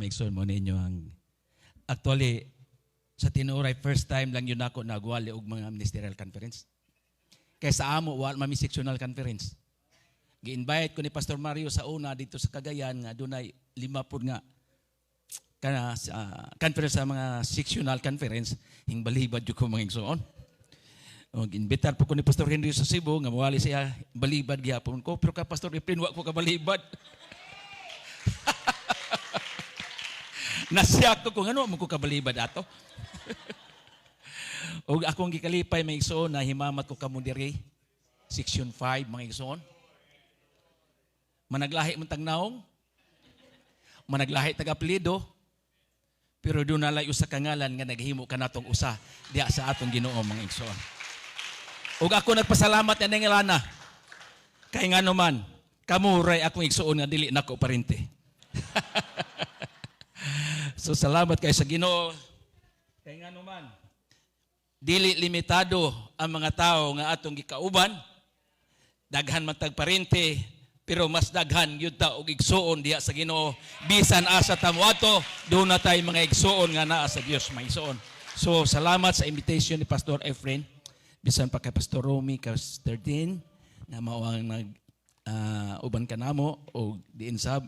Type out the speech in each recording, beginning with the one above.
maigsoon mo ninyo ang actually sa tinuray first time lang yun ako nagwali og mga ministerial conference. Kaysa amo wala mami sectional conference. Gi-invite ko ni Pastor Mario sa una dito sa Cagayan nga dunay 5 pud nga kana conference sa mga sectional conference hingbalibad jud ko mga igsoon. Og invitar po ko ni Pastor Henry sa Cebu nga mawali siya balibad gyapon ko pero ka Pastor Efren wa ko ka balibad. Nasyak ko kung ano mo ko kabalibad ato. O akong gikalipay may igsoon na himamat ko kamo diri section 5 mga igsoon. Managlahi man tag naong. Managlahi tag apelyido. Pero doon nalay usa ka ngalan nga naghimo kanatong usa diha sa atong Ginoo mga igsoon. Og ako nagpasalamat na nangilana. Kay ngano man kamuray akong igsoon nga dili nako parente. So salamat kay sa Ginoo. Kay ngano man dili limitado ang mga tao nga atong gikauban. Daghan man tag parente pero mas daghan gyud ta og igsoon diha sa Ginoo. Bisan asa ta moadto, doon na tay mga igsoon nga naa sa Dios may igsoon. So salamat sa invitation ni Pastor Efren. Bisan pa kay Pastor Romy, Pastor Dean na mao ang nag uban kanamo og diin sab.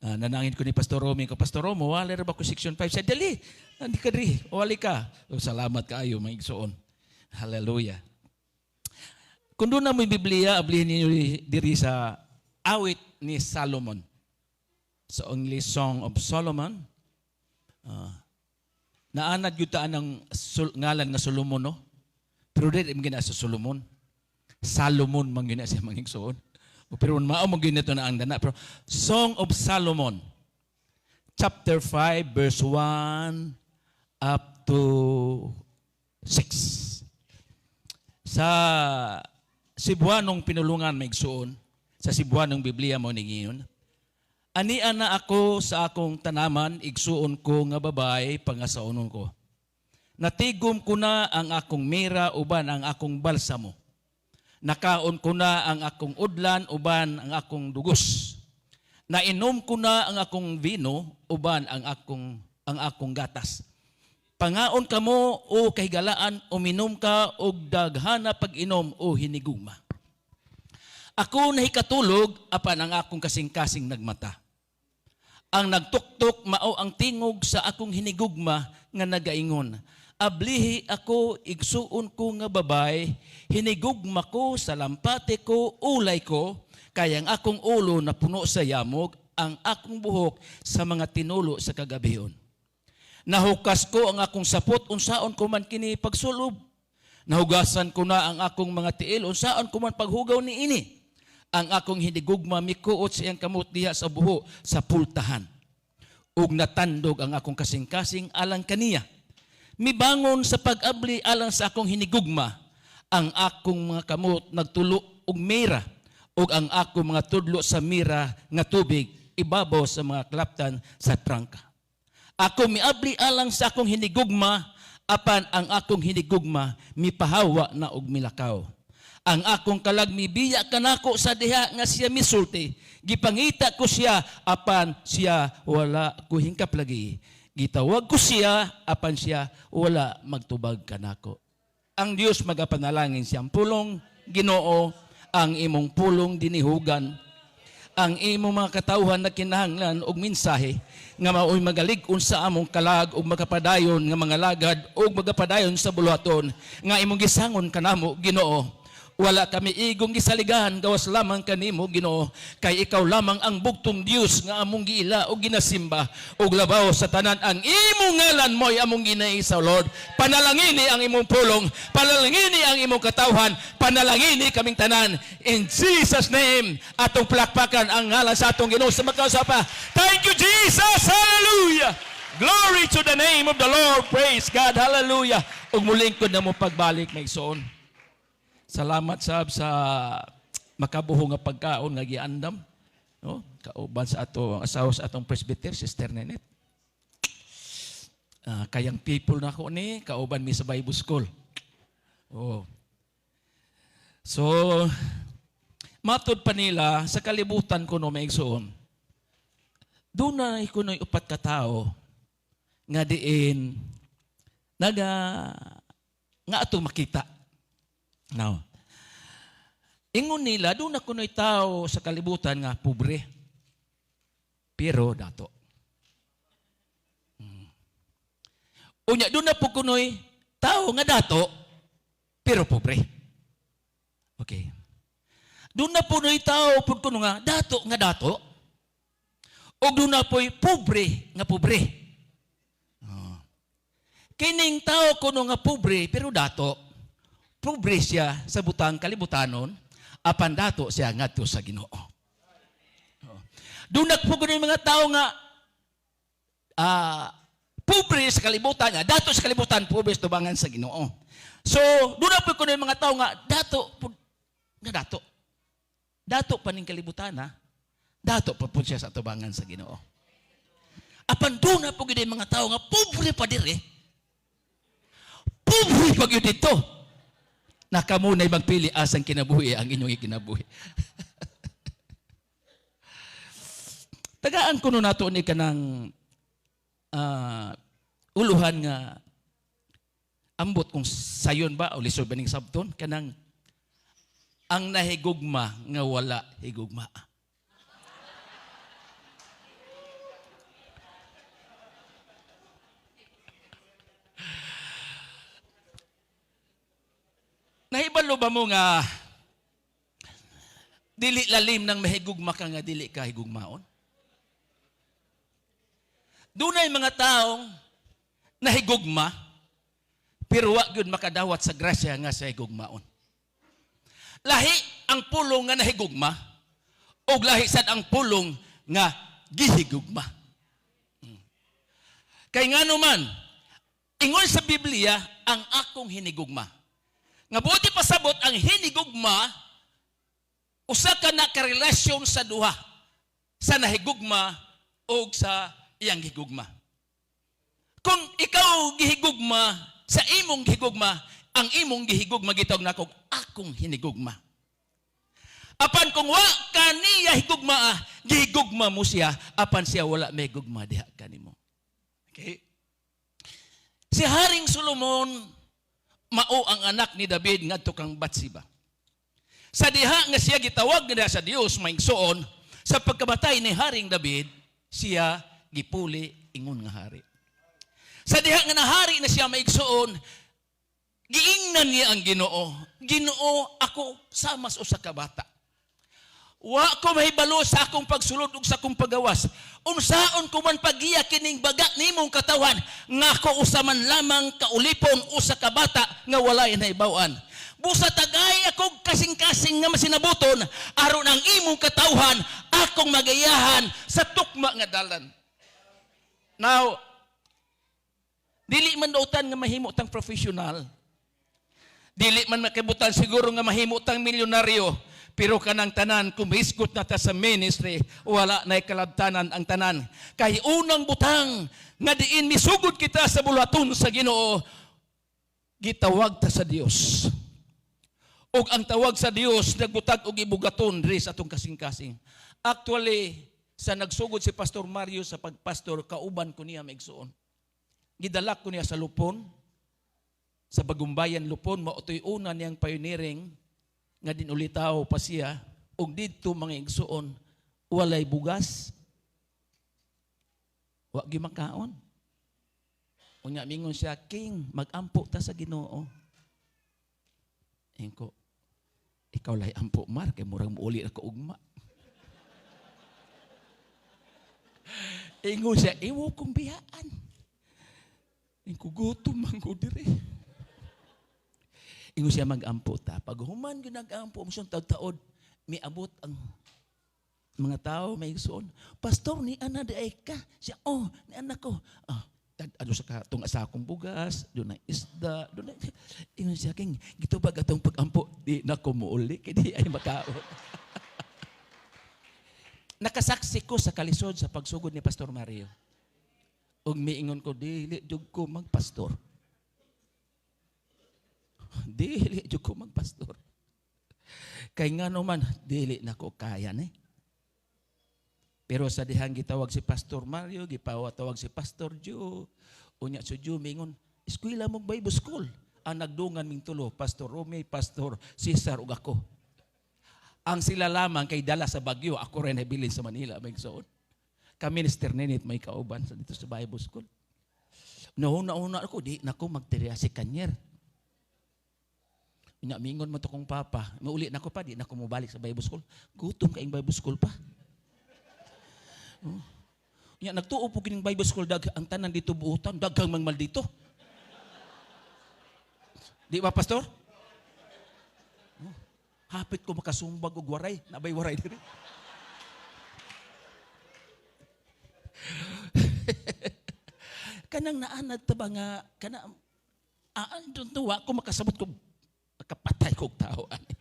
Nanangin ko ni Pastor Romy ko, Pastor Romo, wala ra ba ko section 5? Sa dali, hindi ka diri, wali ka. So, salamat kaayo, may igsoon. Hallelujah. Kung doon na mo yung Biblia, ablihin niyo diri sa awit ni Solomon. Sa English Song of Solomon. Naanad yun taan ng ngalan nga Solomon, no? Pero dito yung gina sa Solomon. Solomon mang gina siya mga igsoon. Pero mao mo gyud na ang dana. Pero Song of Solomon, chapter 5, verse 1 up to 6. Sa Cebuanong pinulungan may igsoon, sa Cebuanong Biblia mo ni ngayon, ani ana ako sa akong tanaman, igsuon ko nga babay pangasaunon ko. Natigom ko na ang akong mira uban ang akong balsamo. Nakaon ko na ang akong udlan uban ang akong dugos. Nainom ko na ang akong vino uban ang akong gatas. Pangaon kamo o kahigalaan uminom ka og daghana pag-inom o hinigugma. Ako nahikatulog apan ang akong kasing-kasing nagmata. Ang nagtuktok mao ang tingog sa akong hinigugma nga nagaingon. Ablihi ako, igsuon ko nga babay, hinigugma ko sa lampate ko, ulay ko, kaya ang akong ulo na puno sa yamog, ang akong buhok sa mga tinulo sa kagabion. Nahukas ko ang akong sapot, unsaon ko man kini pagsulob. Nahugasan ko na ang akong mga tiil, unsaon ko man paghugaw ni ini. Ang akong hinigugma, mikuot sa iyang kamot diha sa buho sa pultahan. Ug natandog ang akong kasing-kasing alang kaniya. Mibangon sa pag-abli alang sa akong hinigugma, ang akong mga kamot nagtulo og mira, ug ang akong mga tudlo sa mira nga tubig, ibabaw sa mga klaptan sa trangka. Ako miabli alang sa akong hinigugma, apan ang akong hinigugma, mipahawa na og milakaw. Ang akong kalag mibiya kanako sa diha nga siya misulti, gipangita ko siya, apan siya wala ko hingkap lagi. Gitawag ko siya, apan siya wala magtubag kanako. Ang Dios magapanalangin siyang pulong, Ginoo, ang imong pulong dinihugan, ang imong mga katawhan na kinahanglan og mensahe nga maoy magalig-on sa among kalag ug magapadayon nga mga lagad ug magapadayon sa buluhaton nga imong gisangon kanamo, Ginoo. Wala kami igong gisaligahan gawas lamang kanimo, Ginoo, kay ikaw lamang ang bugtong Dios nga among giila o ginasimba ug labaw sa tanan ang imong ngalan mo'y among ginaisa, Lord. Panalangini ang imong pulong, panalangini ang imong katawhan, panalangini kaming tanan. In Jesus' name, atong palakpakan ang ngalan sa atong Ginoo sa magkausapa. Thank you, Jesus! Hallelujah! Glory to the name of the Lord. Praise God. Hallelujah! Ug muling ko na mo pagbalik may igsoon. Salamat sab sa makabuho nga pagkaon nga giandam, no? Kauban sa ato asawa sa atong presbyter Sister Nenet. Kayang people na ko ni kauban mi sa Bible School. Oh. So matud pa nila sa kalibutan ko no maigsoon. Doon na kuno'y upat ka tao nga diin nga ato makita. Now, ingon nila, doon na kuno'y tao sa kalibutan nga pobre. Pero dato. Unya, doon na po kuno'y tao nga dato, pero pobre. Okay. Doon na po kuno'y tao po kuno nga dato, o doon na po'y pobre nga pobre. Kining tao kuno nga pobre, pero dato, pobre siya sa butang kalibutanon, apan dato siya ngadto sa Ginoo. Doon na po kuno yung mga tao nga pobre sa kalibutan nga, dato sa kalibutan, pobre sa tubangan sa Ginoo. So, doon na po kuno yung mga tao nga dato. Dato pa ning kalibutan, ha? Dato pa po siya sa tubangan sa Ginoo. Apan doon na po kuno yung mga tao nga pobre pa dire. Pobre pa yun dito. Na kamo na'y magpili asang kinabuhi ang inyong ikinabuhi. Tagaan ko no nato ni kanang uluhan nga ambot kung sayon ba o lisod ba ning sabton kanang ang nahigugma nga wala higugma. Nahibalo ba mo nga dili lalim ng mahigugma ka nga dili ka higugmaon? Dunay mga taong nahigugma pero wa gyud makadawat sa grasya nga sa higugmaon. Lahi ang pulong nga nahigugma o lahi sad ang pulong nga gihigugma. Kay ngano man ingon sa Biblia ang akong hinigugma. Nga buti pasabot ang hinigugma usa ka na karelasyon sa duha sa nahigugma o sa iyang higugma. Kung ikaw gihigugma sa imong gihigugma, ang imong gihigugma gitawag nako akong hinigugma. Apan kung wa kaniya higugma, gihigugma mo siya, apan siya wala may gugma diha kanimo. Okay? Si Haring Solomon mao ang anak ni David ngadto kang Batsiba. Sa diha nga siya gitawag nila sa Dios maigsoon, sa pagkamatay ni Haring David, siya gipuli ingon nga hari. Sa diha nga nahari na siya maigsoon, giingnan niya ang Ginoo. Ginoo, ako samas usa ka bata. Wa ko mahibalo sa akong pagsulod ug sa akong pagawas. Unsaon ko man pagiya kining baga nimong katawan nga ko usa man lamang kaulipon usa ka bata nga walay nahibaw-an. Busa tagay ako kasing-kasing nga masinabuton aron ang imong katawhan akong magayahan sa tukma nga dalan. Now, dili man dautan nga mahimo tang professional. Dili man makibutan siguro nga mahimo tang milyonaryo. Pero kanang tanan, kung hisgot na ta sa ministry, wala na kalabtanan ang tanan. Kay unang butang, nga diin misugod kita sa bulaton sa Ginoo, gitawag ta sa Dios. Ug ang tawag sa Dios, nagbutag og ibugaton diri sa atong kasing-kasing. Actually, sa nagsugod si Pastor Mario sa pagpastor, kauban ko niya maigsuon. Gidalak ko niya sa Lupon, sa Bagumbayan Lupon, mautoy una niyang pioneering, nga dinulitaw pa siya, og dito mga igsuon, walay bugas, wa gimakaon. Unya mingon siya, King, mag-ampo ta sa Ginoo. Ingko, ikaw lay ampo mar, kay murang muuli ako ugma. Ingon siya, iwo kong biyaan. Ingko, gutom man ko dire. Ingon siya mag-ampo ta. Pag human yun nag-ampo, umusyon taod-taod, may abot ang mga tao, may igsoon. Pastor, ni ana di ay ka. Siya, ni anak ko. Ano sa katong asakong bugas, doon na isda, doon na. Ingon siya, King, gito ba gatong pag-ampo? Di na ko muuli, kaya ay makaon. Nakasaksi ko sa kalisod sa pagsugod ni Pastor Mario. Og miingon ko, dili jud ko magpastor. Dili jud ko magpastor. Kay nga naman, dili na ko kaya ni. Pero sa dihang gitawag si Pastor Mario, gipawatawag si Pastor Joe, unya si Joe mingon, eskwela mong Bible School. Ang nagdungan ming tulo, Pastor Rome, Pastor Cesar ug ako. Ang sila lamang kay dala sa Bagyo, ako rin nabilin sa Manila, may soon. Kami ni Sister Ninit may kauban sa dito sa Bible School. Nauna ako, di na ako magteriya si Kanyer. Unya mingon mo to kong papa, mauli na ko pa, di na ako mabalik sa Bible School. Gutom kaing Bible School pa. Ya, nagtuo po kining Bible School ang tanan dito buutan, daghang mangmal dito. Di ba, Pastor? Hapit ko makasumbag og waray, nabay waray diri. Kanang naanad ta ba nga kana tuwa ko makasabot ko makapatay kog tao ani.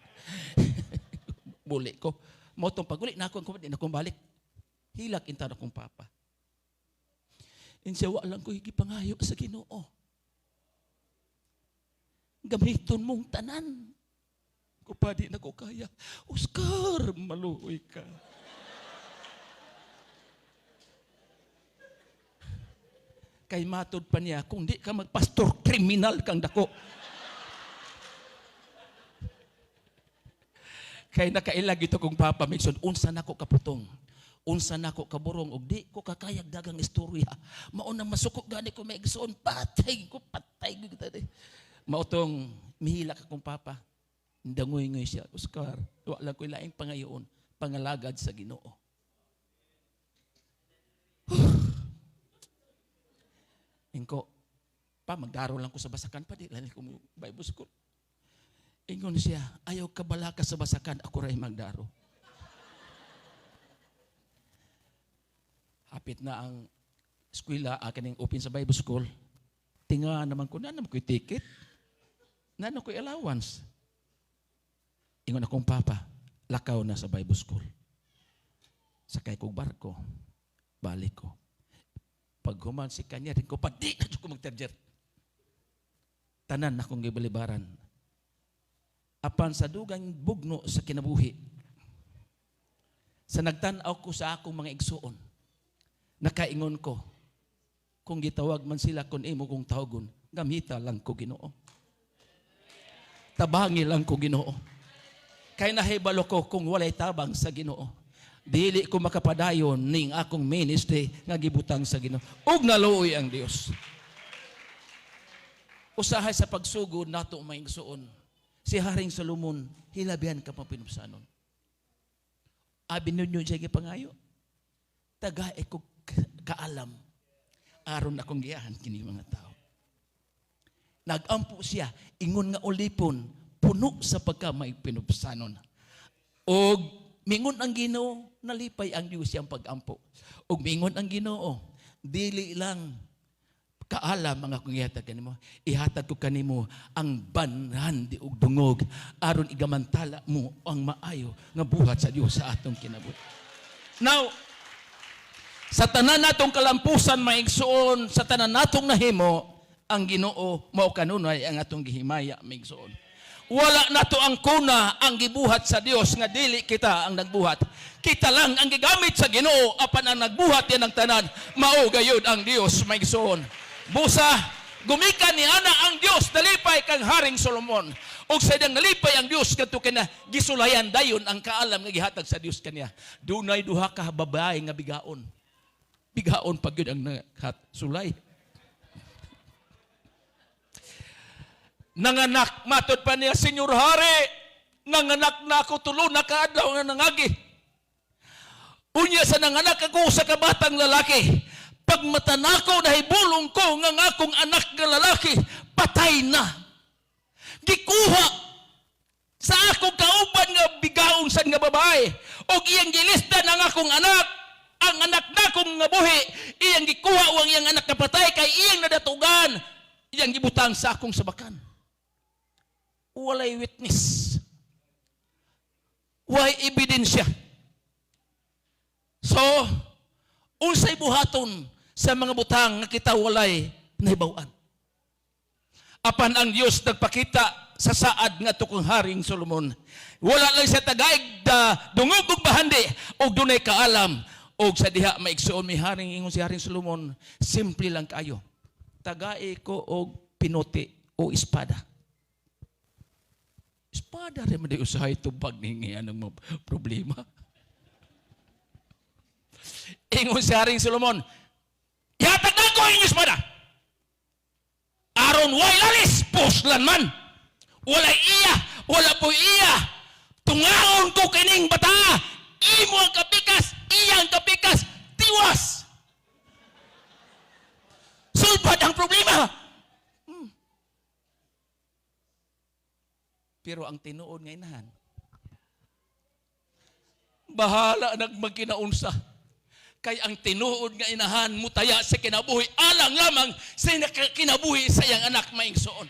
Buli ko. Mo tong paguli na ako di na ko balik. Hilak inta na kong papa. Insiya, walang ko higipangayo sa Ginoo. Gamiton mong tanan. Kung pa di na ko kaya, Oscar, maluoy ka. Kay matod pa niya, kung di ka magpastor, kriminal kang dako. Kay nakailag ito kong papa, Migson, unsa na ko kaputong. Unsa na ko kaburong og di ko kakayag dagang istorya. Mao nang masukok gani ko maigsoon, patay kita di. Mao tong mihila ka kong papa. Dangoy-ngoy siya, Oscar, wala ko laing pangayoon, pangalagad sa Ginoo. Ingko, pa magdaro lang ko sa basakan pa di lani ko Bible School. Ingon siya, ayaw ka bala ka sa basakan, ako ray magdaro. Hapit na ang eskwela, akin yung open sa Bible School. Tinga naman ko, na naman ko'y ticket. Na naman ko'y allowance. Ingon akong papa, lakaw na sa Bible School. Sakay kong barko, balik ko. Pag human si kanya, rin ko pa, di na ko magterjer. Tanan na kong gibalibaran. Apan sa dugang bugno sa kinabuhi, sa nagtanaw ko sa akong mga igsuon, nakaingon ko, kung gitawag man sila kung imo kong tawagon, gamita lang ko Ginoo. Tabangi lang ko Ginoo. Kay nahibalo ko kung walay tabang sa Ginoo. Dili ko makapadayon ning akong ministry nga gibutang sa Ginoo. Ug naluoy ang Dios. Usahay sa pagsugod nato maingsuon. Si Haring Solomon, hilabihan ka pa pinupsanon. Abi ninyo siya gipangayo. Tagae ko kaalam aron akong giyahan kini mga tao. Nagampo siya ingon nga ulipon puno sa pagkamay pinupsanon. Og mingon ang Ginoo nalipay ang Dios siyang pagampo. Og mingon ang Ginoo dili lang kaalam mga kong ihatag kanimo, ihatag ko kanimo ang banhan di og dungog aron igamantala mo ang maayo nga buhat sa Dios sa atong kinabuhi. Now, sa tanan natong kalampusan maigsuon, sa tanan natong nahimo, ang Ginoo mao kanunay ang atong gihimaya maigsuon. Wala nato ang kuna ang gibuhat sa Dios nga dili kita ang nagbuhat. Kita lang ang gigamit sa Ginoo apan ang nagbuhat yan ang tanan mao gayud ang Dios maigsuon. Busa gumikan ni ana ang Dios nalipay kang Haring Solomon. Og sa dang nalipay ang Dios kadto kana gisulayan dayon ang kaalam nga gihatag sa Dios kaniya. Dunay duha ka babae nga bigaon. Bigaon pag yun ang sulay. Nanganak, matod pa niya, Senyor Hari, nanganak na ako tulo na kaadlaw nga nangagi. Unya sa nanganak ako sa kabatang lalaki, pag matanako nahibulong ko nga akong anak nga lalaki, patay na. Gikuha sa akong kauban nga bigaon sa nga babae, o iyang gilista ng akong anak, ang anak na kong nga buhi, iyang gikuha o ang iyang anak na patay, kay iyang nadatugan, iyang gibutang sa akong sabakan. Walay witness. Walay ebidensya. So, unsay buhaton sa mga butang nga kita walay nahibaw-an. Apan ang Dios nagpakita sa saad nga tukong Haring Solomon. Wala lang siya tagaig da dungog ug bahandi og dunay kaalam Og sa diha maigsuon mi haring ingon si Haring Solomon, simple lang kayo. Tagai ko og pinuti o espada. Espada rin man di usahay tubag ni anong mga problema. Ingon si Haring Solomon, ihatag na ko ang espada. Aron way lalis, puslan man. Wala po iya. Tungaon ko kining bata. Imo ang kapikas, iyang kapikas, tiwas. Sulbad ang problema. Pero ang tinuod nga inahan, bahala nagmagkinaunsa. Kay ang tinuod nga inahan, mutaya sa kinabuhi, alang lamang sa kinabuhi sa iyang anak maingsoon.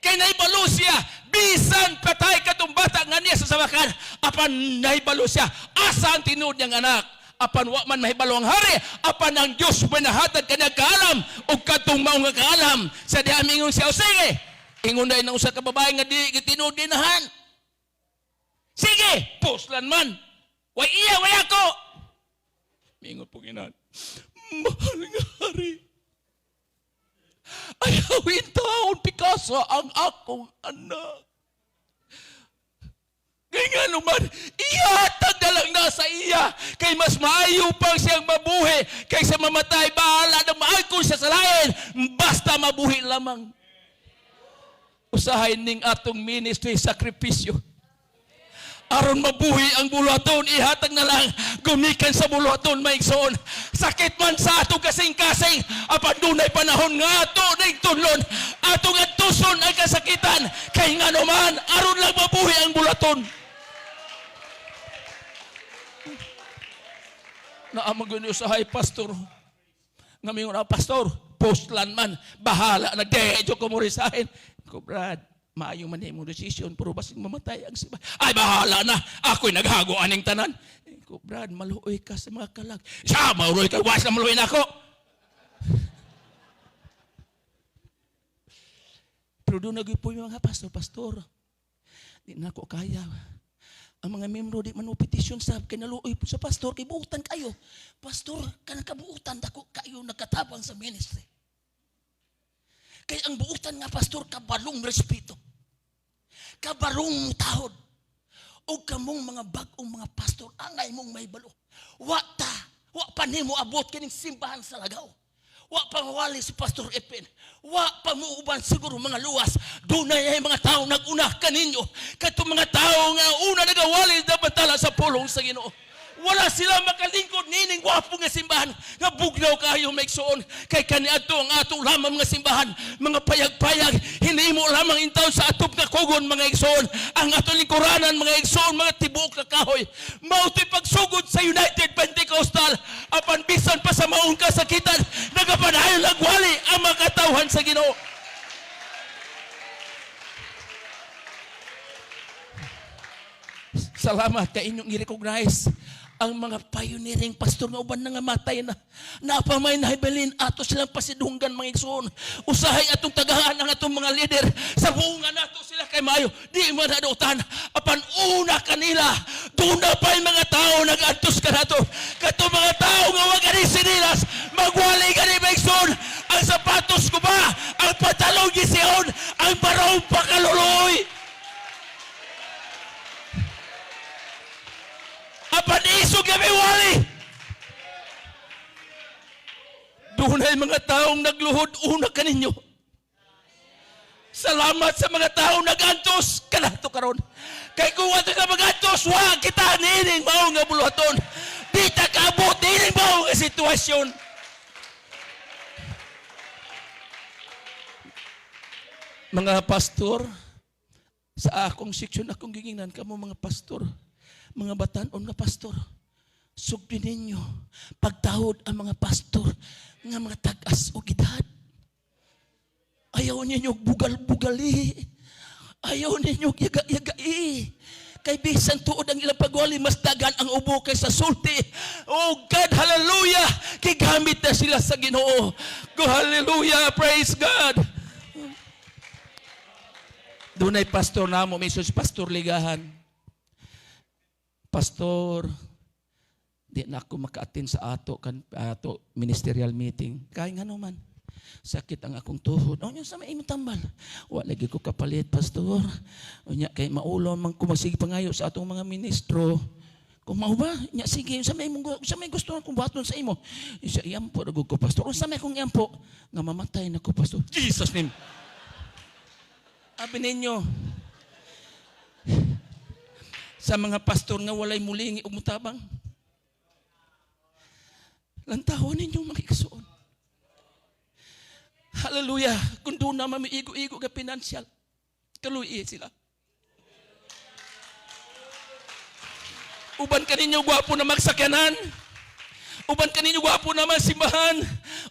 Kay naibalo siya, bisan patay katong bata nga niya sa sabakan, apan naibalo siya, asa ang tinuod niyang anak, apan wa man mahibalo ang hari, apan ang Diyos manahatag kanya kaalam, o katong maong nga kaalam, sa diha mingon siya, o sige, ingon na inang usa ka babae nga di tinuod dinahan. Sige, puslan man, way iya, way ako. Mingon po ginan, mahal nga hari, ayawin taon pikasa ang akong anak. Kaya nga naman, ihatag na lang na sa iya. Kay mas maayo pang siyang mabuhi kaysa mamatay. Bahala na maagkon siya sa lain. Basta mabuhi lamang. Usahay ning atong ministry, sakripisyo. Aron mabuhi ang buluhaton, ihatag na lang, gumikan sa buluhaton, maigsoon. Sakit man sa atong kasing-kasing, apan dunay panahon nga ato ning tunlon, atong atuson ang kasakitan, kay nga naman, aron lang mabuhi ang buluhaton. Naamag yun usahay, pastor. Nga mingon, pastor, postlan man, bahala, nagdejo ko mo risahin. Ko, Brad, maayong man yung decision, pero basing mamatay ang siba. Ay, bahala na. Ako'y naghago aning tanan. Ko, Brad, maluoy ka sa mga kalag. Siya, maluoy ka. Was na maluoy na ako. Pero doon nag-ipo yung mga pastor. Di na ako kaya. Ang mga membro di manupetisyon sa kinaluoy po sa pastor. Kay buutan kayo. Pastor, kanakabuutan dako kayo nagkatabang sa ministry. Kaya ang buutan nga, pastor, kabalong respeto. Kabalong tahod. O kamong mga bagong mga pastor, angay mong may balo. Wa pa nimo abot kining simbahan sa Lagaw. Wa pa mawali si Pastor Epin. Wa pa muuban siguro mga luwas. Doon ay mga tao nag-una kaninyo. Kato mga tao nga una nagawali na batala sa pulong sa Ginoo. Wala sila makalingkod nining wapo nga simbahan nga bugnaw kayo maigsoon kay kaniadto ang ato lamang nga simbahan mga payag-payag hinimo lamang intaw sa atop nga kugon mga igsoon ang ato lingkuranan mga igsoon mga tibuok na kahoy mao to'y pagsugod sa United Pentecostal apan bisan pa sa maong kasakitan nagapadayon lagwali ang mga katawhan sa Ginoo. Salamat kay inyong i-recognize ang mga pioneering pastor nga uban nga matay na napamay na hibalin ato silang pasidunggan mga igsoon usahay atong tagahan ang atong mga leader sa bunga nato sila kay maayo di manadutan apan una kanila doon na pa yung mga tao nag-antos ka nato kato mga tao nga wag ani sinilas magwali gani mga igsoon ang sapatos ko ba ang patalong gisihon ang barong pakaluloy apan isog kami wali. Doon ay mga taong nagluhod una kaninyo. Salamat sa mga taong nag-antos kanato karon. Kay kung wato ka mag-antos, wag kita nining mao nga buluhaton. Di ta kaabot nining mao nga sitwasyon. Mga pastor, sa akong seksyon akong ginginan kamo mga pastor. Mga batanon nga pastor, sugdi ninyo, pagtahod ang mga pastor nga mga tagas o gidad. Ayaw ninyo bugal-bugali. Ayaw ninyo yaga-yagai. Kay bisan tuod ang ilang pagwali, mas dagan ang ubo kaysa sulti. Oh God, hallelujah! Kigamit na sila sa Ginoo. Go, hallelujah, praise God. Doon ay pastor namo, may pastor ligahan. Pastor, Di na ako maka-attend sa ato ministerial meeting. Kaya nga naman, sakit ang akong tuhod. O niya sa may imong tambal. Wala lagi ko kapalit, pastor. O niya, kay maulon man ko magsige pangayo sa atong mga ministro. Kung mao ba, niya sige, sa may gusto na kong buhaton sa imo. Isa iyampo na ko, pastor. O sa may kong iyampo, nga mamatay na ko, pastor. Jesus name. Abi ninyo, sa mga pastor nga walay mulingi o mutabang, lantawan ninyong makikasuon. Hallelujah. Kung doon na mamiigo-igo ka pinansyal, kaluyi sila. Uban ka ninyo gwapo na magsakyanan. Uban ka ninyo gwapo na masimbahan.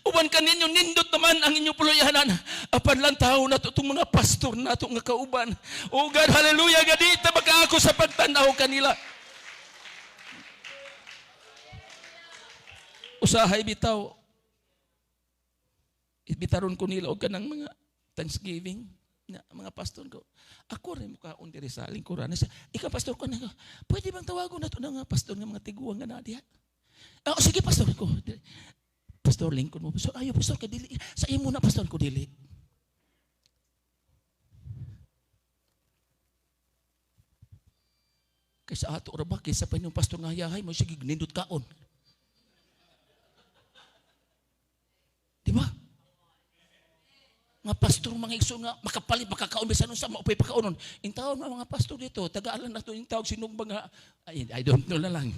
Uban ka ninyo nindot naman ang inyong puluyahanan. Apan lang tao na itong mga pastor na itong nga kauban. O God, hallelujah, gadita baka ako sa pagtanaw kanila. Usahay bitaw. Ibitaron ko nila o ka ng mga Thanksgiving na mga pastor ko. Ako rin mukhaon diri sa lingkuran. Ikaw pastor ko na, pwede bang tawagon na ito ng pastor ng mga tiguang nga na diha? Sige pastor ko. Pastor lingkod mo. So, ayaw pastor ka dili. Sa imo na pastor ko dili. Kaysa ato ra ba kaysa pa yung pastor nga yahay mo sige nindot kaon. Di ba? Mga pastor, mga igsoon nga, makapalit, makakaon, bisa nun sa maupay pakaunon. Yung taon mga pastor dito, tagaalan na ito, yung tawag sinumbang nga, I don't know na lang.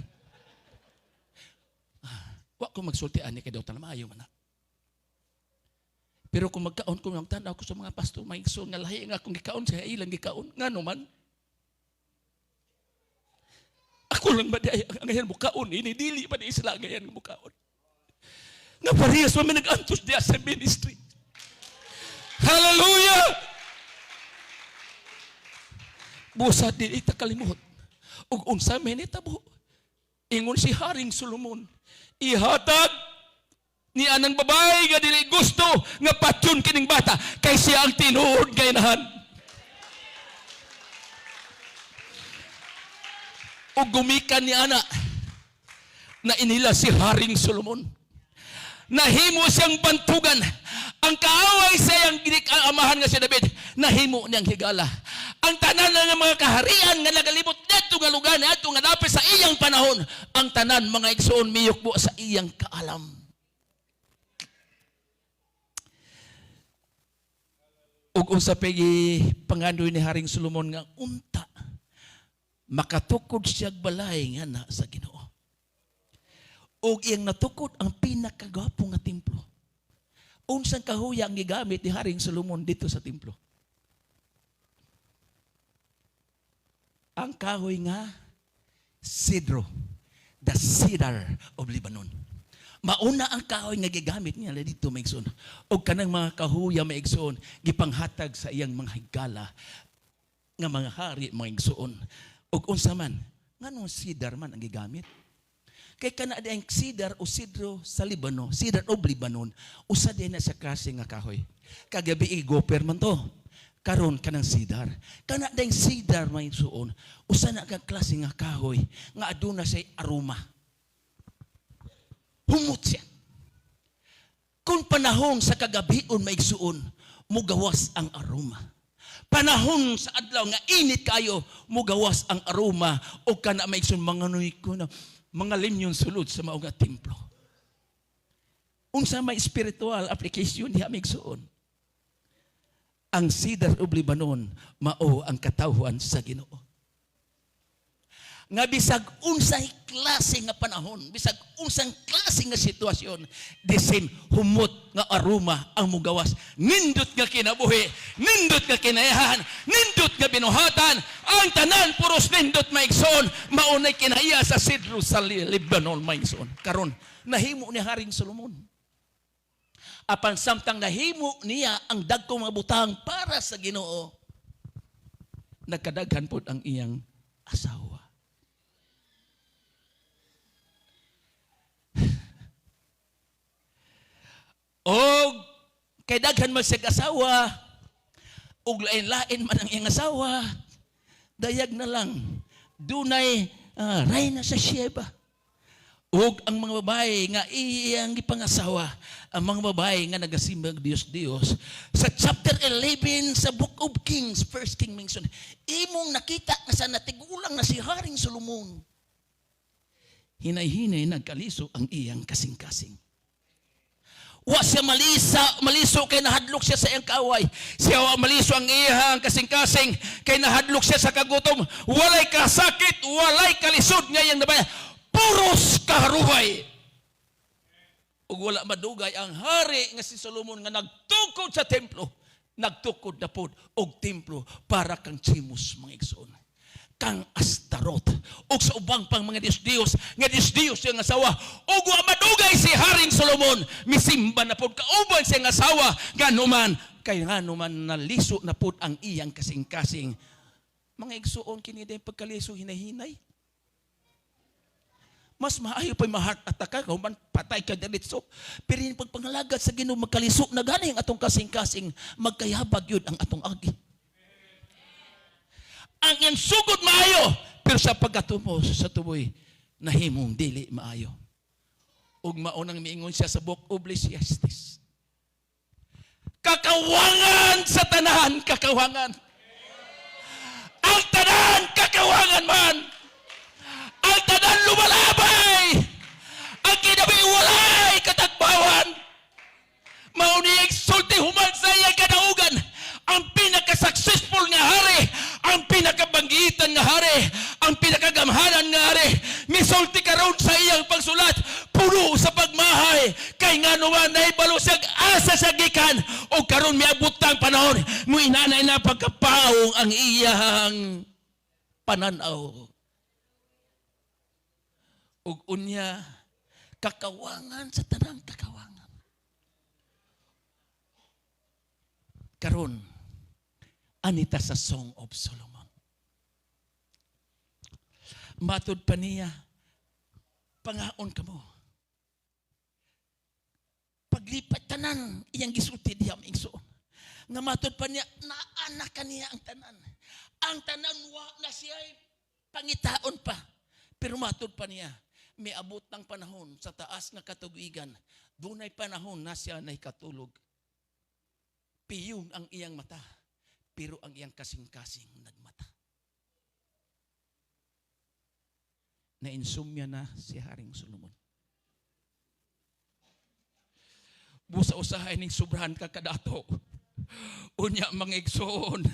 Wag ko magsultian ni kay daw na maayo man na. Pero kung magkaon ko, ang tanaw ko sa mga pastor, mga igsoon nga lahi nga kung gikaon, siya ilang gikaon, nga naman. Ako lang ba di ay, ngayon mukaon, inidili pa di sila ngayon mukaon. Nga parehas mo may nag-antos diya sa ministry. Hallelujah! Busa di itakalimot. Ug unsa may nitabo. Ingon si Haring Solomon, ihatag ni anang babae nga dili gusto nga patyon kining bata kay siya ang tinuod kay nahan. Ug gumikan ni ana na inila si Haring Solomon. Nahimo siyang bantugan. Ang kaaway sa iyang amahan nga si David, nahimo niyang higala. Ang tanan ng mga kaharian nga nagalibot dito nga lugar na ito nga dapit sa iyang panahon, ang tanan mga igsoon miyukbo sa iyang kaalam. Ug unsa pagi pangandoy ni Haring Solomon nga unta makatukod siya balay nga na sa Ginoo. Ug iyang natukod ang pinakagwapo nga templo. Unsang kahuya ang gigamit ni Haring Solomon dito sa templo? Ang kahoy nga cedro, the cedar of Lebanon. Mauna ang kahoy nga gigamit niya dito maigsoon. Og kanang mga kahuya maigsoon gipanghatag sa iyang mga higala nga mga hari maigsoon. Og unsa man nganong cedar man ang gigamit? Kay kana di ang cedar o cedro sa Libano, cedar of Lebanon, usa din na sa klase nga kahoy. Kagabi i-goper man to. Karon kanang cedar. Kana di ang cedar may suon, usa na ka klase nga kahoy nga aduna say aroma. Humot siya. Kung panahon sa kagabion may suon, mugawas ang aroma. Panahon sa adlaw nga init kayo, mugawas ang aroma o kana may suon manganoy ko na mga linyon sulod sa maong templo. Unsa may spiritual application diha migsuon. Ang cedar of Lebanon mao ang katawhan sa Ginoo. Nga bisag unsay klase nga panahon, bisag unsang klase nga sitwasyon, the same humot nga aroma ang mugawas. Nindot nga kinabuhi, nindot nga kinayahan, nindot nga binuhatan, ang tanan puros nindot maigsoon, maunay kinaiya sa cedro sa Lebanon maigsoon. Karon nahimo ni Haring Solomon. Apan samtang nahimo niya ang dagkong mga butang para sa Ginoo, nagkadaghan pod ang iyang asawa. O kay daghan man siya asawa, ug lain-lain man ang iyang asawa, dayag na lang dunay reyna sa Sheba. ug ang mga babae nga iyang gipangasawa, ang mga babae nga nagasimbang Dios-Dios. Sa chapter 11 sa Book of Kings, First King mention, imong nakita nga sa natigulang na si Haring Solomon, hinay-hinay nagkaliso ang iyang kasing-kasing. Wa siya maliso kay nahadlok siya sa iyang kaaway. Siya wa maliso ang iyang kasing-kasing kay nahadlok siya sa kagutom. Walay kasakit, walay kalisod nga iyang nabaya. Puros kaharuhay. Ug wala madugay ang hari nga si Solomon nga nagtukod sa templo. Nagtukod na pod og templo para kang Chimos, mga igsoon. Kang Astaroth. Ug sa ubang pang mga Diyos-Diyos, nga Diyos-Diyos yung asawa. Ug wa madugay si Haring Solomon. Misimba na pod kauban siyang asawa. Ganuman. Kay ganuman naliso na pod ang iyang kasing-kasing. Mga igsoon, kiniday pagkaliso hinay-hinay. Mas maayo pa ma-heart attack ka, man patay ka diretso. Pero yung pagpangalagat sa Ginoo magkaliso na gani ang atong kasing-kasing, magkayabag yun ang atong agi. Ang iyang sugod maayo, pero sa pagkatumos sa tuboy, nahimong dili maayo. Ug maunang miingon siya sa Book of Ecclesiastes. Kakawangan sa tanan, kakawangan. Ang tanan, kakawangan man. Ang tanan lumalabay. Ang kinabi walay katagbawan. Mauni exulti human sa iyang kadaugan. Ang pinaka-successful nga hari, ang pinakabanggitan nga hari, ang pinakagamhanan nga hari, misulti karon sa iyang pagsulat, puno sa pagmahay, kay nga naman naibalo siya asa sa gikan, o karon miabot ang panahon, mo inanay na pagkapaong ang iyang pananaw. Ug unya, kakawangan sa tanang kakawangan. Karon, anita sa Song of Solomon. Matod pa niya, pangaon ka mo. Paglipat tanan, iyang gisulti diya maigsoon. Nga matod pa niya, naanak ka niya ang tanan. Ang tanan, wa na siya pangitaon pa. Pero matod pa niya, may abot ng panahon sa taas nga katugigan. Dunay panahon na siya na'y katulog. Piyong ang iyang mata, pero ang iyang kasing-kasing nagmata. Na-insomnia na si Haring Solomon. Busa-usahay ning sobrahan ka kadato. Unya mga igsoon,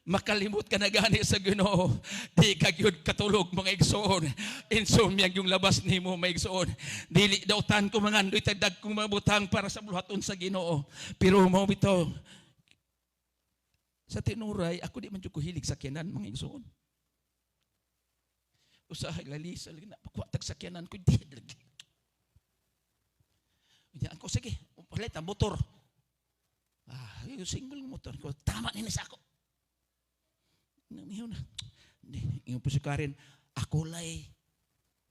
makalimot ka na gani sa Ginoo. Di ka gyud katulog mga igsoon. Insomnia yung labas nimo mga igsoon. Dili daw tan ko mga andoy tagdag kong mabutang para sa buluhaton sa Ginoo. Pero mo bitaw, sa tinuray, ako di man jud ko hilig sa sakyanan mga igsoon. Usahay lalisa lagi na pagwatag sakyanan ko di lagi. Unya ako sige, palit ang motor. Yung single motor ko, tama nila sa ako. Namiyaw na. Yung pusikarin, ako lay,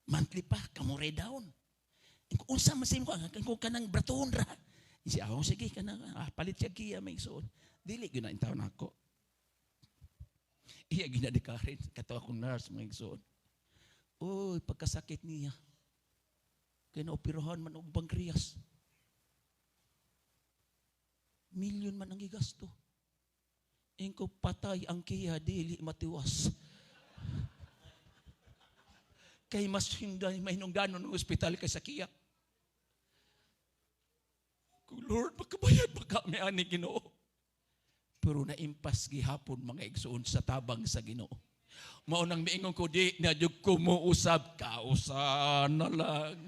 monthly pa, kamuray down. Kung unsa masim ko, kung kanang braton ra. Siya, sige, kanang, palit siya kiya, may suon. Dili, gina yung taon ako. Iya, ginadikarin, katawa akong nurse, may suon. Uy, pagkasakit niya, kaya naoperahan man og pankreas. Milyon man ang igasto. Ingko patay ang kiya, dili matiwas. Kay mas hinday may nungganon ng ospital kay sa kiya. Lord, magkabayad ba kami ani Ginoo? Pero naimpas gihapon mga igsoon sa tabang sa Ginoo. Maunang miingon ko, di na jud ko mo usab, kausan na lang.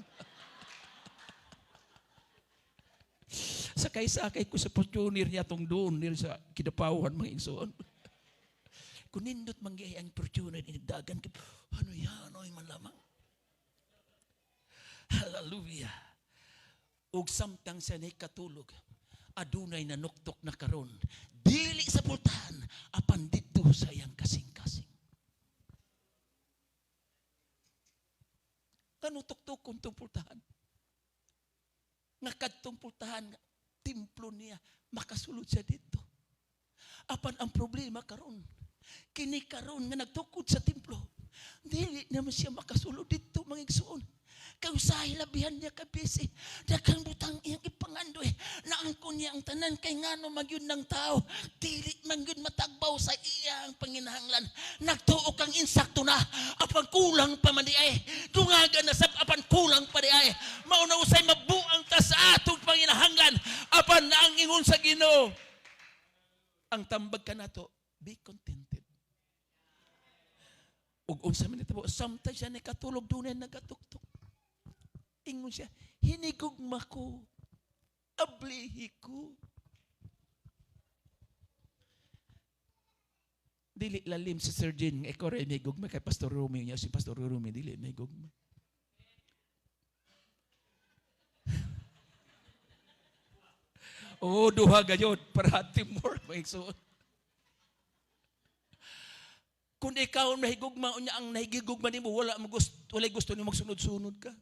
Sakay-sakay ko sa Fortuner yatong doon nila sa Kidapawan mga igsoon. Kung nindot mangyay ang Fortuner inidagan ko, hanoy man lamang. Hallelujah. Ug samtang sa nay katulog, adunay na nuktok na karon. Dili sa pultahan, apan dito sa iyang kasing-kasing. Kanutok-tok kung itong pultahan. Nga kadtong pultahan, templo niya, makasulod siya dito. Apan ang problema karon, kini karon nga nagtukod sa templo, dili naman siya makasulod dito mga igsoon. Kausahay labihan niya kabisi. Daghang butang iyang ipangandoy. Naangkon niya ang tanan kay ngano magyud ng tao. Dili man gyud matagbaw sa iyang panginahanglan. Nagtuo kang insakto na. Apan kulang pa man di ay. Dungaga na sab apan kulang pa di ay. Mauna usay mabuang ta sa atong panginahanglan. Apan na ang ingon sa Ginoo. Ang tambag ka nato, be contented. Ug unsa man nitabo, sometimes siya nakatulog dunay nagatuktok. Ingon siya, hinigugma ko, ablihi ko. Dili lalim si Sir Jean, ikaw rin may gugma kay Pastor Rumi niya, si Pastor Rumi, dili may gugma. Oo, duha gayod, para teamwork, maigsuon. Kung ikaw nahigugma, ang nahigugma nimo, wala gusto nimo magsunod-sunod ka.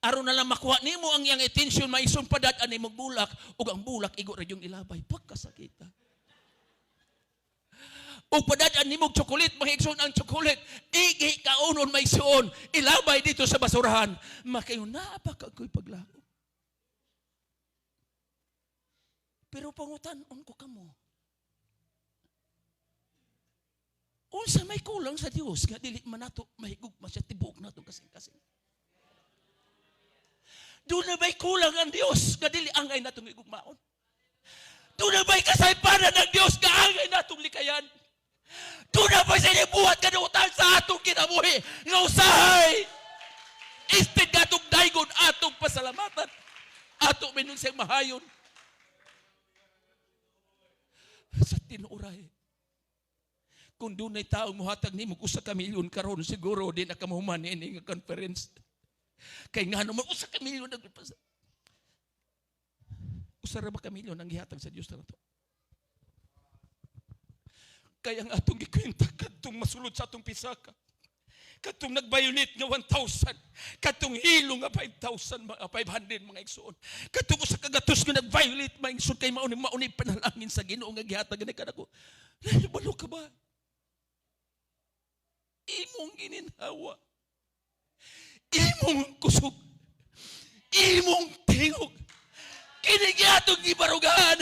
Aron na lang makuha nimo ang iyang attention, maison padadaan nimo bulak, ug ang bulak igo ra yung ilabay, pagkasakita. Ug padadaan nimo chocolate, mahigson ang chocolate, igi kaunon maison, ilabay dito sa basurahan. Makayon napakagoy paglako. Pero pangutan-on ko kamo. Unsa may kulang sa Dios, nga dili man nato mahigugma siya tibok nato kasing-kasing. Doon na ba'y kulang ang Diyos nga dili angay natong igugmaon? Doon na ba'y kasaypanan ng Diyos nga angay natong likayan? Doon na ba'y sinibuhat kanutan sa atong kinabuhi nga usahay? Instead nga atong daygon, atong pasalamatan, atong minun siyang mahayon. Sa tinuray, kung doon ay taong muhatag ni mo usa ka milyon karon, siguro din nakamuhuman ini nga conference. Kay nga naman, usa ka milyon nagpasa. Usa ra ba ka milyon ang gihatag sa Dios na to? Kaya nga atong gikwenta kadtong masulod sa atong pisaka. Kadtong nag-violate nga 1,000. Kadtong hilo nga 5,000, 500 mga igsoon. Kadtong usa ka gatos nga nag-violate mga igsoon kay mauni panalangin sa Ginoo nga gihatag ni kanako. Nahibalo ka ba? Imong gininhawa. Imong kusog, imong tingog, kinigatong gibarugan,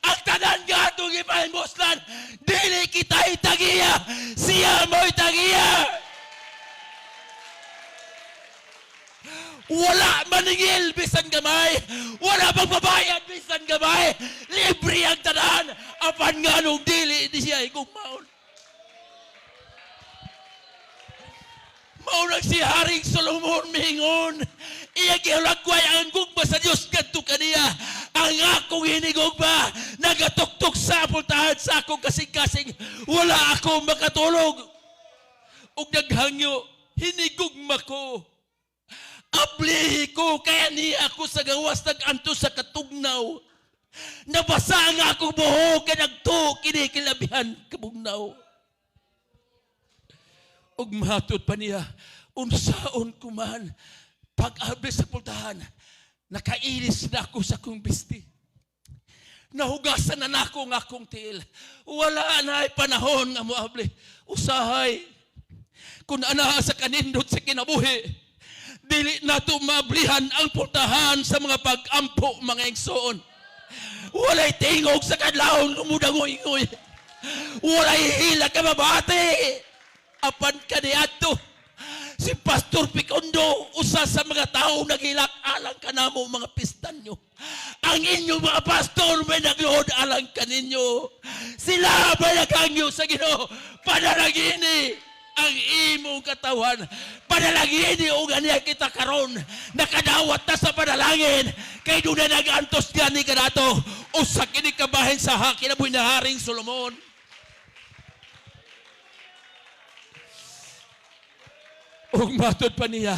ang tanan gatong ipahimoslan, dili kita'y tagiya, siya mo'y tagiya. Wala maningil bisan gamay, wala magbabayad bisan gamay, libre ang tanan, apan nga nung dili di siya igugmaon. Maunang si Haring Solomon mingon, iya gihalagway ang gugma sa Dios kadto kaniya. Ang akong hinigugma nagatuktok sa pultahan sa akong kasing-kasing, wala ako makatulog. Ug naghangyo, hinigugma ko. Ablihi ko, kaya niya ako sa gawas nag-anto sa katugnaw. Nabasa ang akong buhok kaya nagtuo kinikilabihan kabugnaw. Ug mahatod pa niya, unsaon ko man, pag-abli sa pultahan, nakailis na ako sa akong bisti. Nahugasan na nako ang akong tiil. Wala na ay panahon nga moabli. Usahay, kung ana sa kanindot sa kinabuhi, dili na ito maablihan ang pultahan sa mga pag-ampo, mga igsoon. Walay tingog sa kadlawon, umudangoy-ngoy. Walay hila ka mabati. Apan kaniadto si Pastor Picondo, usa sa mga tao nagilak alang kanamo mga pistan nyo. Ang inyong mga pastor may nagluhod alang kaninyo. Sila may nagangyo sa Ginoo. Panalagini ang imong katawan. Panalagini o ganiya kita karon. Nakadawat na sa panalangin. Kay doon na nag-antos gani ka nato. Usa kini kabahin sa kinabuhi na Haring Solomon. Ug matod pa niya,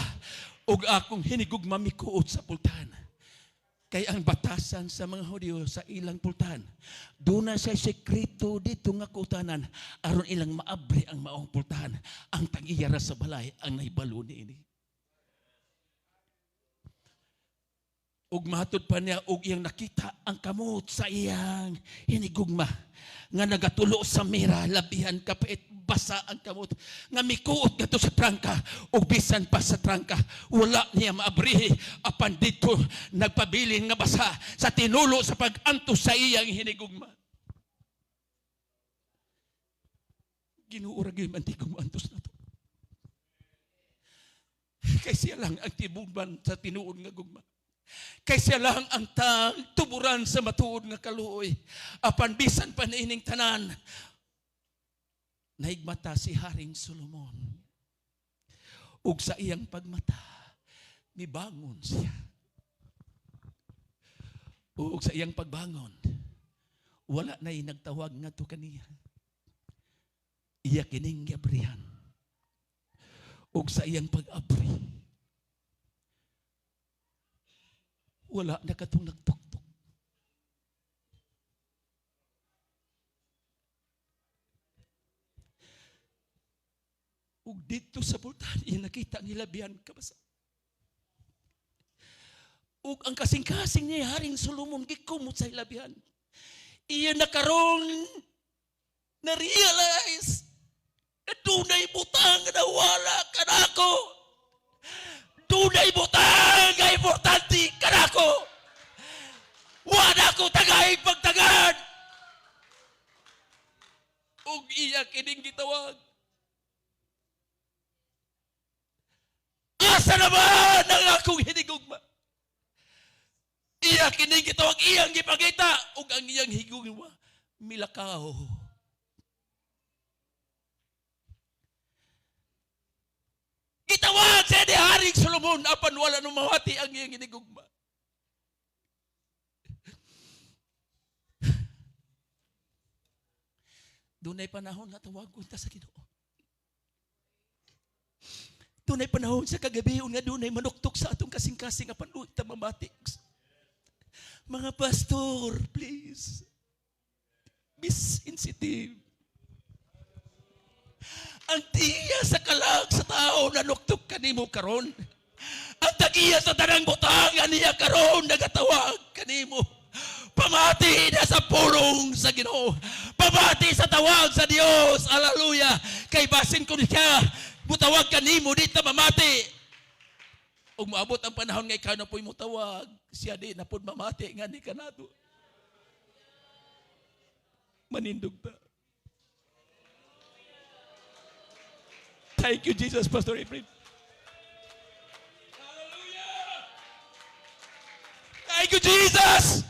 ug akong hinigugma mikuot sa pultahan. Kay ang batasan sa mga Hudyo sa ilang pultahan, doon na siya sekreto dito nga kutanan, aron ilang maabri ang maong pultahan, ang tangiyara sa balay, ang naibalo ni ini. ug mahatod pa niya ug iyang nakita ang kamot sa iyang hinigugma nga nagatulo sa mira, labihan kapait basa ang kamot nga mikuot gato sa trangka ug bisan pa sa trangka wala niya maabrihi apan dito nagpabilin nga basa sa tinulo sa pag-antos sa iyang hinigugma. Ginoo ra gyud man tigong antos nato. Kay siya lang ang tibugban sa tinuod nga gugma. Kay siya lang ang tuburan sa matuod nga kaluoy. Apan bisan pa niining tanan, naigmata si Haring Solomon. Ug sa iyang pagmata, mibangon siya. Ug sa iyang pagbangon, wala na'y nagtawag nga to kaniya. Iya kining giabrihan. Ug sa iyang pag-abri, wala na katong nagtuktok. Ug dito sa pultahan, iya nakita ang hilabihan kabasa. Ug ang kasing-kasing ni Haring Solomon gikumot sa hilabihan. Iya nakaroon na-realize na dunay butang na wala kanako. Dunay butang nga importante kanako. Wala ko tagay pagtagad. Ug iya kining gitawag. Asa naman ang akong hinigugma? Iya kining gitawag, iyang gipakita ug ang iyang higugma milakaw. Gitawag siya ni Haring Solomon apan wala nang mawati ang iyang hinigugma. Dunay panahon na tawagon ta sa Ginoo. Dunay panahon sa kagabion nga dunay manuktok sa atong kasing-kasing apan ta mamati. Mga pastor, please. Be sensitive. Ang tiya sa kalag sa tao na nuktok kanimo karon. Ang tagiya sa tanang butang niya karon nagatawag kanimo. Pamati na sa pulong sa Ginoo. Pamati sa tawag sa Dios. Hallelujah. Kay basin ko siya, butawag kanimo dito mamati. Ug maabot ang panahon nga ikaw na po'y mutawag, siya di na po'y mamati nga ni kanato. Manindog ta. Thank you, Jesus, Pastor Efrain. Hallelujah! Thank you, Jesus!